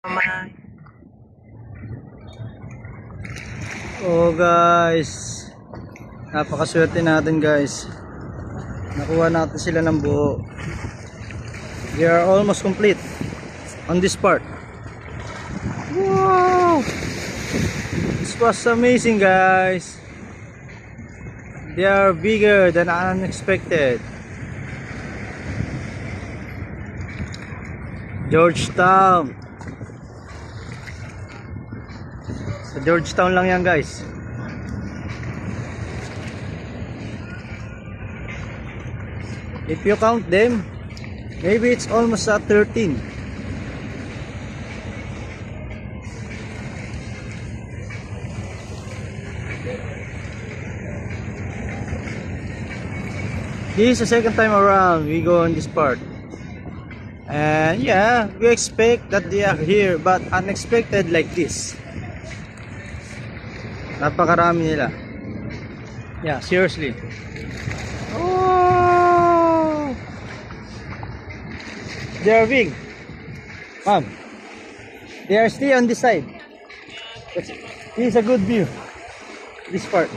Oh guys, napakaswerte natin guys. Nakuha natin sila ng buo. They are almost complete on this part. Wow! This was amazing guys. They are bigger than unexpected. Georgetown. Sa Georgetown lang yan guys. If you count them, maybe it's almost at 13. This is the second time around we go on this part. And yeah, we expect that they are here, but unexpected like this. Napakarami nila. Yeah, seriously. Oh! They are big. Ma'am, they are still on this side. This is a good view. This part.